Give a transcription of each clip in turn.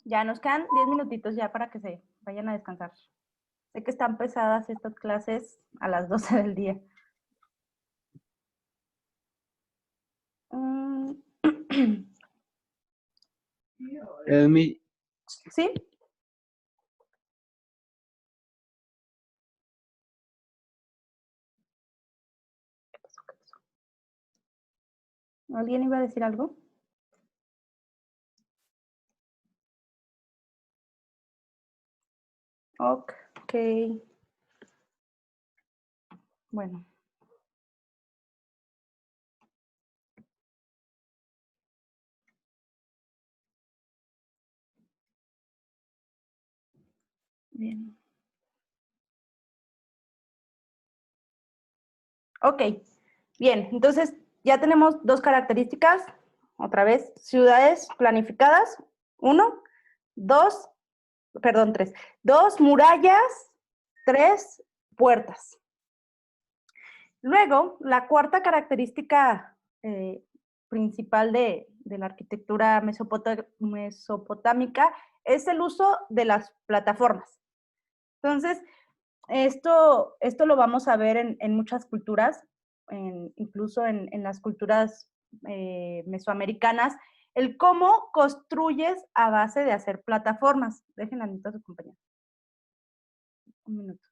Ya nos quedan 10 minutitos ya para que se vayan a descansar. Sé que están pesadas estas clases a las 12 del día. ¿Sí? ¿Alguien iba a decir algo? Ok. Bueno. Bien. Ok. Bien, entonces ya tenemos dos características. Otra vez, ciudades planificadas. 1, 2, perdón, 3. 2, murallas. 3, puertas. Luego, la cuarta característica principal de la arquitectura mesopotámica es el uso de las plataformas. Entonces, esto lo vamos a ver en muchas culturas, incluso en las culturas mesoamericanas, el cómo construyes a base de hacer plataformas. Dejen la nota a su compañero. Un minuto.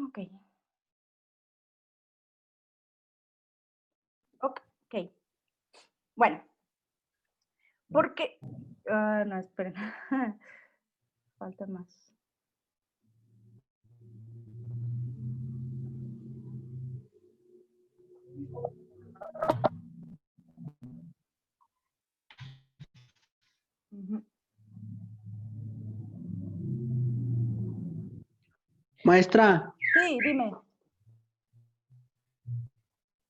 Ok. Ok. Bueno, porque... no, esperen. Falta más. Maestra. Sí, dime.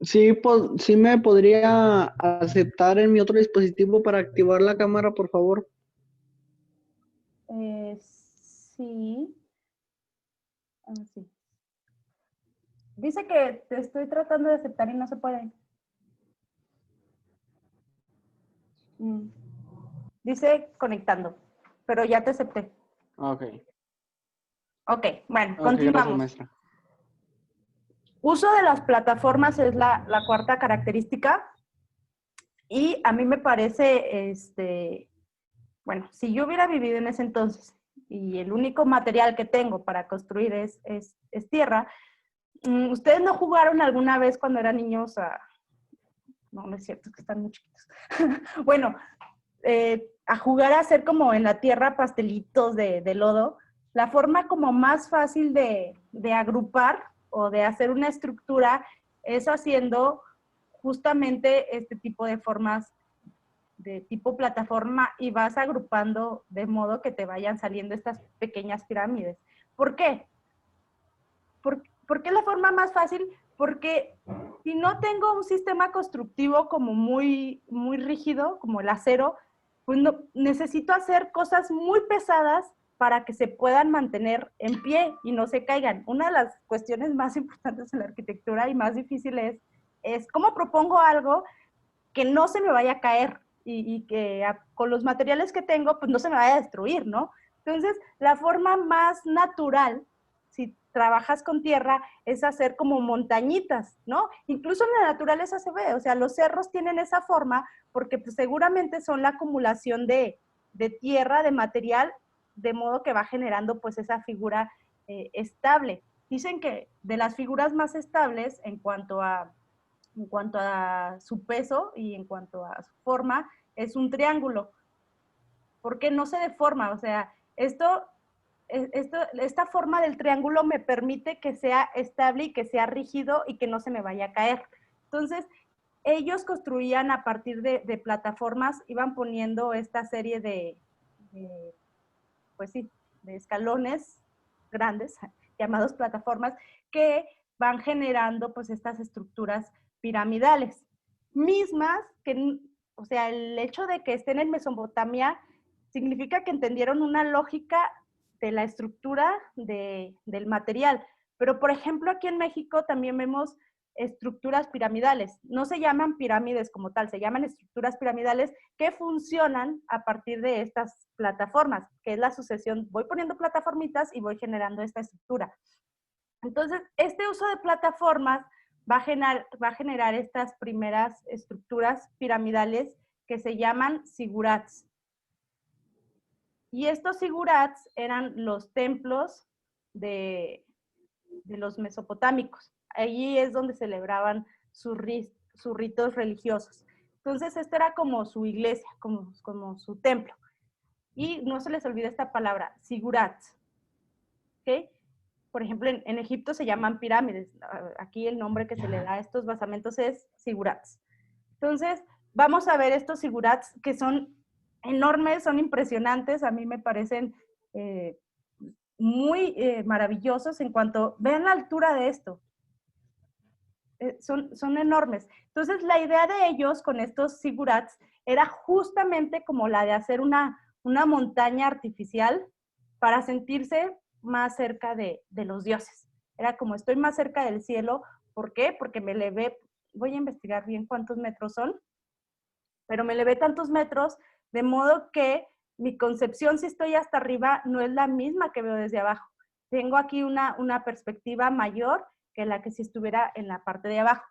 Sí me podría aceptar en mi otro dispositivo para activar la cámara, por favor. Sí. Sí. Dice que te estoy tratando de aceptar y no se puede. Dice conectando, pero ya te acepté. Ok. Ok, bueno, Ok, continuamos. gracias, maestra. Uso de las plataformas es la cuarta característica y a mí me parece, bueno, si yo hubiera vivido en ese entonces y el único material que tengo para construir es tierra, ¿ustedes no jugaron alguna vez cuando eran niños a... No, no es cierto, es que están muy chiquitos. Bueno, a jugar a hacer como en la tierra pastelitos de lodo? La forma como más fácil de agrupar o de hacer una estructura es haciendo justamente este tipo de formas de tipo plataforma y vas agrupando de modo que te vayan saliendo estas pequeñas pirámides. ¿Por qué? ¿Por qué la forma más fácil? Porque si no tengo un sistema constructivo como muy rígido, como el acero, pues no, necesito hacer cosas muy pesadas para que se puedan mantener en pie y no se caigan. Una de las cuestiones más importantes en la arquitectura y más difíciles es cómo propongo algo que no se me vaya a caer y que con los materiales que tengo, pues no se me vaya a destruir, ¿no? Entonces, la forma más natural, si trabajas con tierra, es hacer como montañitas, ¿no? Incluso en la naturaleza se ve, o sea, los cerros tienen esa forma porque pues, seguramente son la acumulación de tierra, de material, de modo que va generando pues esa figura estable. Dicen que de las figuras más estables en cuanto a su peso y en cuanto a su forma, es un triángulo. porque no se deforma, o sea, esta forma del triángulo me permite que sea estable y que sea rígido y que no se me vaya a caer. Entonces, ellos construían a partir de plataformas, iban poniendo esta serie pues sí, de escalones grandes, llamados plataformas, que van generando pues estas estructuras piramidales, mismas que, o sea, el hecho de que estén en Mesopotamia significa que entendieron una lógica de la estructura del material. Pero, por ejemplo, aquí en México también vemos estructuras piramidales. No se llaman pirámides como tal, se llaman estructuras piramidales que funcionan a partir de estas plataformas, que es la sucesión. Voy poniendo plataformitas y voy generando esta estructura. Entonces, este uso de plataformas va a generar estas primeras estructuras piramidales que se llaman zigurats. Y estos zigurats eran los templos de los mesopotámicos. Allí es donde celebraban sus ritos religiosos. Entonces, esto era como su iglesia, como su templo. Y no se les olvide esta palabra, zigurats. ¿Okay? Por ejemplo, en Egipto se llaman pirámides. Aquí el nombre que se le da a estos basamentos es zigurats. Entonces, vamos a ver estos zigurats que son enormes, son impresionantes. A mí me parecen muy maravillosos en cuanto, vean la altura de esto. Son enormes. Entonces, la idea de ellos con estos zigurats era justamente como la de hacer una montaña artificial para sentirse más cerca de los dioses. Era como estoy más cerca del cielo. ¿Por qué? Porque me elevé, voy a investigar bien cuántos metros son, pero me elevé tantos metros de modo que mi concepción si estoy hasta arriba no es la misma que veo desde abajo. Tengo aquí una perspectiva mayor que la que si estuviera en la parte de abajo.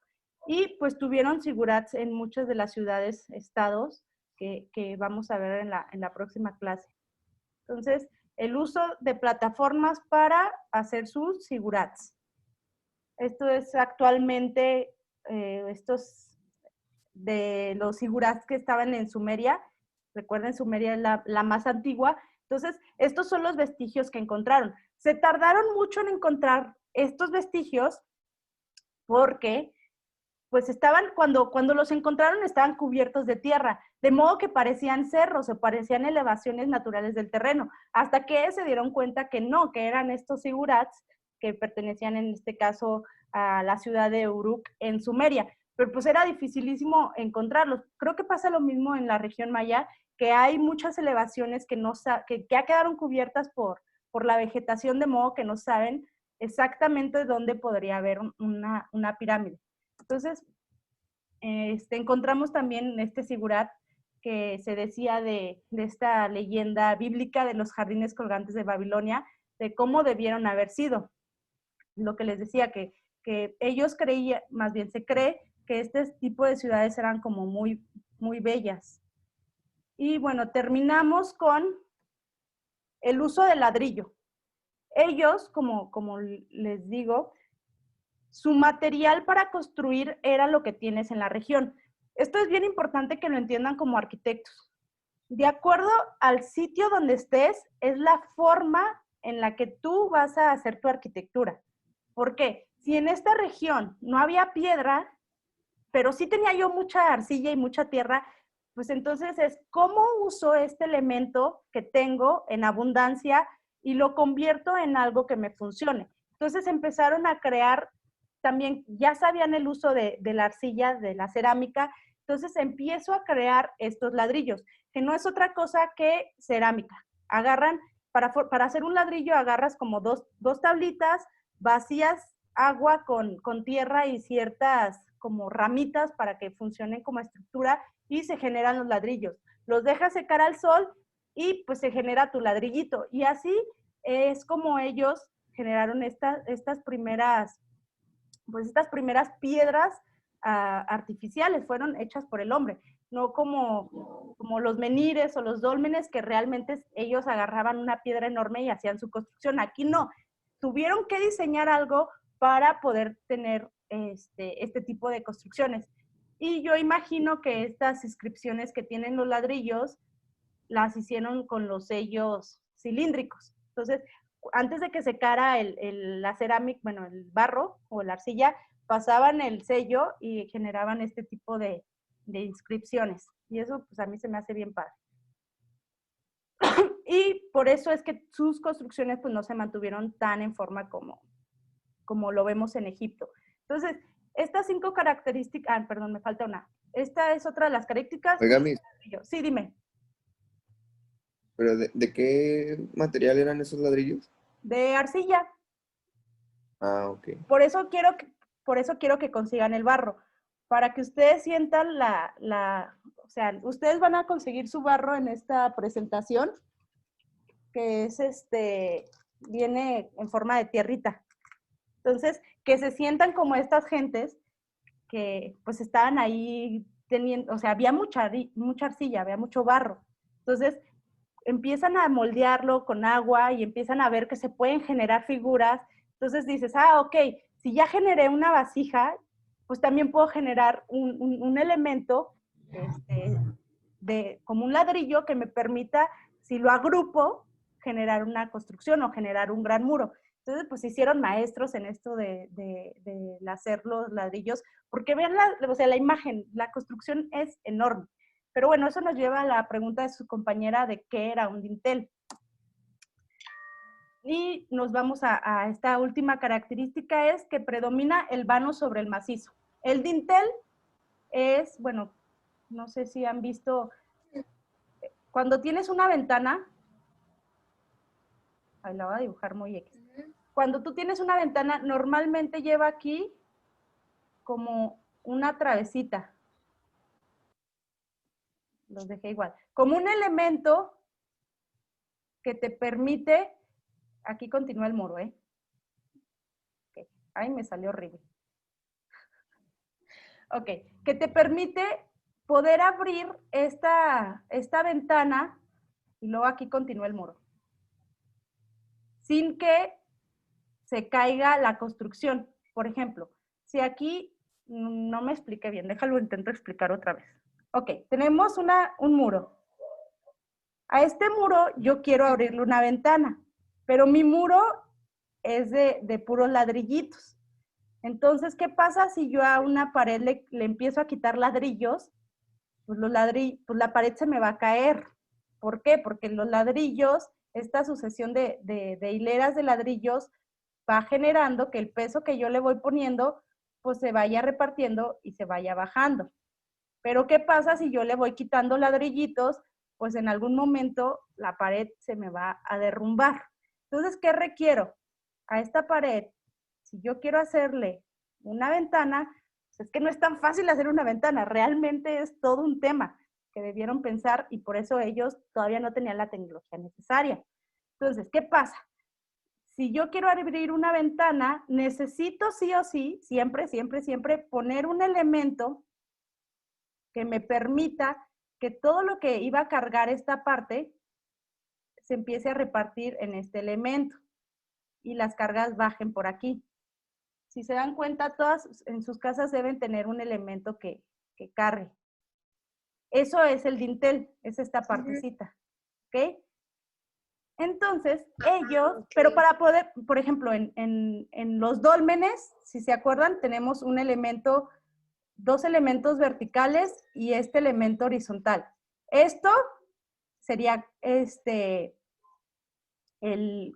Y pues tuvieron zigurats en muchas de las ciudades, estados, que vamos a ver en la próxima clase. Entonces, el uso de plataformas para hacer sus zigurats. Esto es actualmente, estos de los zigurats que estaban en Sumeria. Recuerden, Sumeria es la más antigua. Entonces, estos son los vestigios que encontraron. Se tardaron mucho en encontrar estos vestigios porque pues estaban, cuando los encontraron estaban cubiertos de tierra, de modo que parecían cerros o parecían elevaciones naturales del terreno, hasta que se dieron cuenta que no, que eran estos zigurats que pertenecían en este caso a la ciudad de Uruk en Sumeria, pero pues era dificilísimo encontrarlos. Creo que pasa lo mismo en la región maya, que hay muchas elevaciones que ya quedaron cubiertas por la vegetación, de modo que no saben exactamente dónde podría haber una pirámide. Entonces, encontramos también este zigurat que se decía de esta leyenda bíblica de los jardines colgantes de Babilonia, de cómo debieron haber sido. Lo que les decía, que ellos creían, más bien se cree, que este tipo de ciudades eran como muy, muy bellas. Y bueno, terminamos con el uso del ladrillo. Ellos, como les digo, su material para construir era lo que tienes en la región. Esto es bien importante que lo entiendan como arquitectos. De acuerdo al sitio donde estés, es la forma en la que tú vas a hacer tu arquitectura. ¿Por qué? Si en esta región no había piedra, pero sí tenía yo mucha arcilla y mucha tierra, pues entonces es cómo uso este elemento que tengo en abundancia y lo convierto en algo que me funcione. Entonces empezaron a crear también, ya sabían el uso de la arcilla, de la cerámica, entonces empiezo a crear estos ladrillos, que no es otra cosa que cerámica. Agarran, para hacer un ladrillo agarras como dos tablitas, vacías agua con tierra y ciertas como ramitas para que funcionen como estructura y se generan los ladrillos. Los dejas secar al sol y pues se genera tu ladrillito. Y así es como ellos generaron estas primeras piedras artificiales, fueron hechas por el hombre, no como los menires o los dólmenes que realmente ellos agarraban una piedra enorme y hacían su construcción. Aquí no, tuvieron que diseñar algo para poder tener este tipo de construcciones. Y yo imagino que estas inscripciones que tienen los ladrillos las hicieron con los sellos cilíndricos. Entonces, antes de que secara la cerámica, bueno, el barro o la arcilla, pasaban el sello y generaban este tipo de inscripciones. Y eso, pues a mí se me hace bien padre. Y por eso es que sus construcciones pues no se mantuvieron tan en forma como lo vemos en Egipto. Entonces, estas 5 características, perdón, me falta una. Esta es otra de las características. Oiga, Miss, Sí, dime. ¿pero de qué material eran esos ladrillos? De arcilla. Ah, ok. Por eso quiero que consigan el barro, para que ustedes sientan o sea, ustedes van a conseguir su barro en esta presentación, que es viene en forma de tierrita. Entonces, que se sientan como estas gentes que pues estaban ahí teniendo, o sea, había mucha arcilla, había mucho barro. Entonces, empiezan a moldearlo con agua y empiezan a ver que se pueden generar figuras. Entonces dices, ok, si ya generé una vasija, pues también puedo generar un elemento como un ladrillo que me permita, si lo agrupo, generar una construcción o generar un gran muro. Entonces, pues hicieron maestros en esto de hacer los ladrillos, porque vean la imagen, la construcción es enorme. Pero bueno, eso nos lleva a la pregunta de su compañera de qué era un dintel. Y nos vamos a esta última característica, es que predomina el vano sobre el macizo. El dintel es, bueno, no sé si han visto, cuando tienes una ventana, ahí la voy a dibujar muy X. Cuando tú tienes una ventana, normalmente lleva aquí como una travesita. Los dejé igual. Como un elemento que te permite, aquí continúa el muro, ¿eh? Okay. Ay, me salió horrible. Ok, que te permite poder abrir esta ventana y luego aquí continúa el muro. Sin que se caiga la construcción. Por ejemplo, si aquí, no me expliqué bien, déjalo, intento explicar otra vez. Ok, tenemos un muro. A este muro yo quiero abrirle una ventana, pero mi muro es de puros ladrillitos. Entonces, ¿qué pasa si yo a una pared le empiezo a quitar ladrillos? Pues la pared se me va a caer. ¿Por qué? Porque los ladrillos, esta sucesión de hileras de ladrillos va generando que el peso que yo le voy poniendo, pues se vaya repartiendo y se vaya bajando. Pero ¿qué pasa si yo le voy quitando ladrillitos? Pues en algún momento la pared se me va a derrumbar. Entonces, ¿qué requiero? A esta pared, si yo quiero hacerle una ventana, pues es que no es tan fácil hacer una ventana, realmente es todo un tema que debieron pensar y por eso ellos todavía no tenían la tecnología necesaria. Entonces, ¿qué pasa? Si yo quiero abrir una ventana, necesito sí o sí, siempre, siempre, siempre poner un elemento que me permita que todo lo que iba a cargar esta parte se empiece a repartir en este elemento y las cargas bajen por aquí. Si se dan cuenta, todas en sus casas deben tener un elemento que cargue. Eso es el dintel, es esta partecita, ¿ok? Entonces, ellos, okay. Pero para poder, por ejemplo, en los dólmenes, si se acuerdan, tenemos un elemento, 2 elementos verticales y este elemento horizontal. Esto sería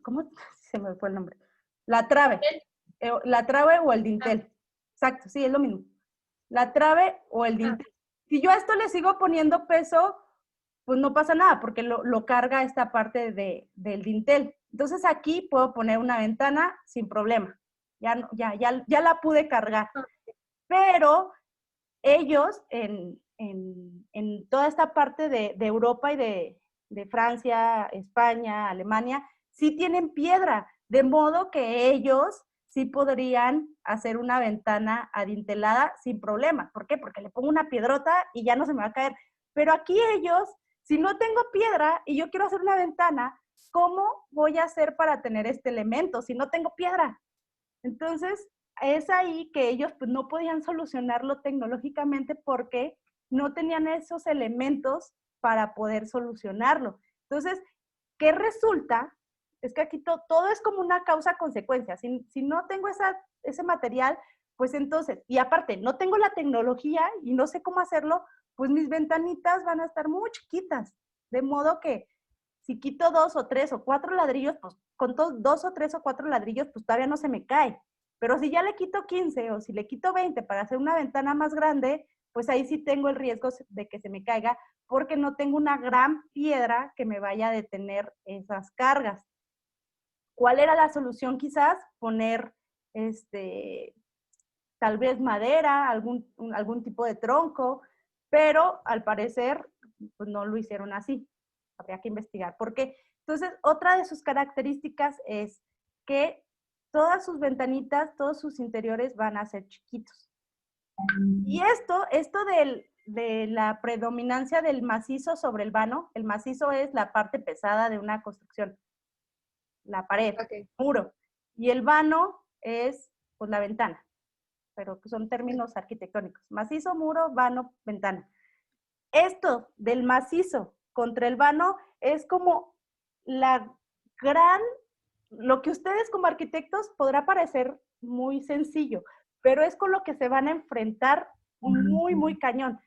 ¿cómo se me fue el nombre? La trave o el dintel. Exacto, sí, es lo mismo. La trave o el dintel. Si yo a esto le sigo poniendo peso, pues no pasa nada, porque lo carga esta parte del dintel. Entonces aquí puedo poner una ventana sin problema. Ya la pude cargar. Pero ellos en toda esta parte de Europa y de Francia, España, Alemania, sí tienen piedra, de modo que ellos sí podrían hacer una ventana adintelada sin problema. ¿Por qué? Porque le pongo una piedrota y ya no se me va a caer. Pero aquí ellos, si no tengo piedra y yo quiero hacer una ventana, ¿cómo voy a hacer para tener este elemento si no tengo piedra? Entonces, es ahí que ellos pues, no podían solucionarlo tecnológicamente porque no tenían esos elementos para poder solucionarlo. Entonces, ¿qué resulta? Es que aquí todo es como una causa-consecuencia. Si no tengo ese material, pues entonces, y aparte, no tengo la tecnología y no sé cómo hacerlo, pues mis ventanitas van a estar muy chiquitas. De modo que si quito 2 o 3 o 4 ladrillos, pues con 2 o 3 o 4 ladrillos, pues todavía no se me cae. Pero si ya le quito 15 o si le quito 20 para hacer una ventana más grande, pues ahí sí tengo el riesgo de que se me caiga porque no tengo una gran piedra que me vaya a detener esas cargas. ¿Cuál era la solución? Quizás poner tal vez madera, algún tipo de tronco, pero al parecer pues no lo hicieron así. Habría que investigar por qué. Entonces, otra de sus características es que todas sus ventanitas, todos sus interiores van a ser chiquitos. Y esto de la predominancia del macizo sobre el vano, el macizo es la parte pesada de una construcción, la pared, el muro, y el vano es pues la ventana, pero son términos arquitectónicos. Macizo, muro, vano, ventana. Esto del macizo contra el vano es como lo que ustedes como arquitectos podrá parecer muy sencillo, pero es con lo que se van a enfrentar muy, muy cañón.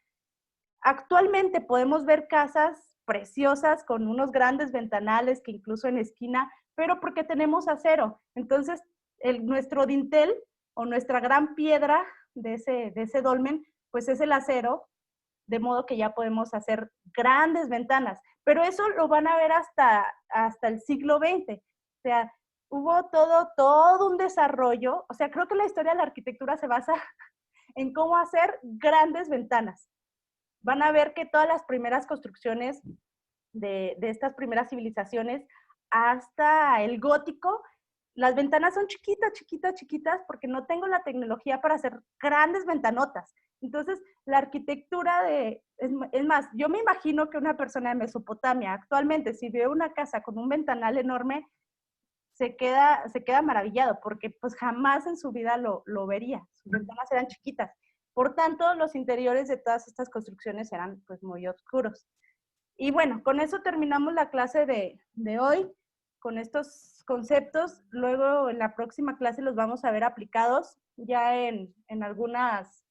Actualmente podemos ver casas preciosas con unos grandes ventanales que incluso en esquina, pero porque tenemos acero. Entonces, nuestro dintel o nuestra gran piedra de ese dolmen, pues es el acero, de modo que ya podemos hacer grandes ventanas. Pero eso lo van a ver hasta el siglo XX. O sea, hubo todo un desarrollo. O sea, creo que la historia de la arquitectura se basa en cómo hacer grandes ventanas. Van a ver que todas las primeras construcciones de estas primeras civilizaciones hasta el gótico, las ventanas son chiquitas, chiquitas, chiquitas, porque no tengo la tecnología para hacer grandes ventanotas. Entonces, la arquitectura es más, yo me imagino que una persona de Mesopotamia actualmente, si ve una casa con un ventanal enorme, se queda maravillado, porque pues jamás en su vida lo vería. Sus ventanas eran chiquitas. Por tanto, los interiores de todas estas construcciones eran pues muy oscuros. Y bueno, con eso terminamos la clase de hoy, con estos conceptos. Luego en la próxima clase los vamos a ver aplicados ya en algunos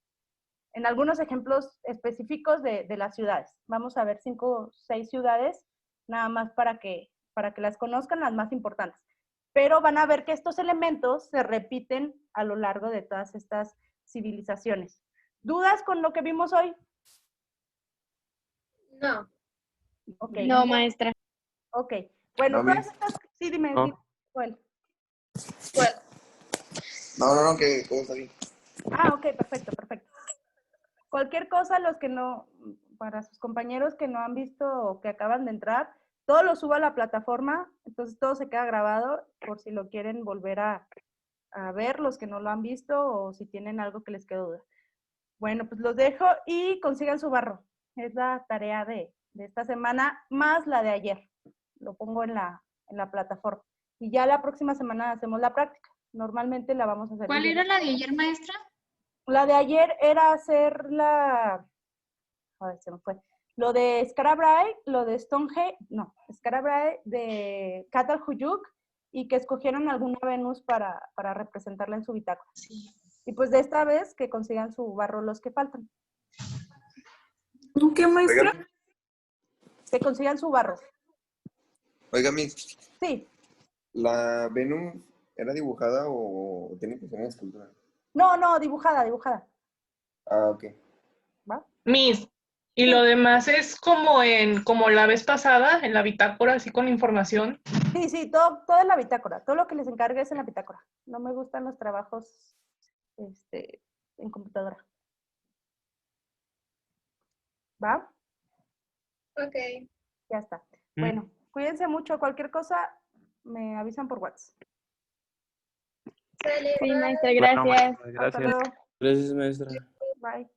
ejemplos específicos de las ciudades. Vamos a ver 5 o 6 ciudades, nada más para que las conozcan, las más importantes. Pero van a ver que estos elementos se repiten a lo largo de todas estas civilizaciones. ¿Dudas con lo que vimos hoy? No. Okay. No, maestra. Ok. Bueno, No, todas estas... Sí, dime, No. dime. ¿Cuál? No, que todo está bien. Ah, ok, perfecto, perfecto. Cualquier cosa, para sus compañeros que no han visto o que acaban de entrar, todo lo subo a la plataforma, entonces todo se queda grabado por si lo quieren volver a ver, los que no lo han visto o si tienen algo que les quede duda. Bueno, pues los dejo y consigan su barro. Es la tarea de esta semana, más la de ayer. Lo pongo en la plataforma. Y ya la próxima semana hacemos la práctica. Normalmente la vamos a hacer. ¿Cuál era la de ayer, maestra? La de ayer era hacer se me fue. Lo de Skarabrae, lo de Stonehenge, no, Skarabrae de Catalhuyuk y que escogieron alguna Venus para representarla en su bitácora. Sí. Y pues de esta vez que consigan su barro los que faltan. ¿Qué, maestra? Oiga, Que consigan su barro. Miss, Sí. ¿la Venus era dibujada o tiene que ser una escultura? No, dibujada. Ah, ok. ¿Va? Miss, y lo demás es como la vez pasada, en la bitácora, así con información. Sí, todo en la bitácora. Todo lo que les encargue es en la bitácora. No me gustan los trabajos en computadora. ¿Va? Ok. Ya está. Bueno, cuídense mucho. Cualquier cosa, me avisan por WhatsApp. Sale, Sí, bye. maestra, Bueno, gracias. Hasta gracias. luego. Gracias, maestra. Bye.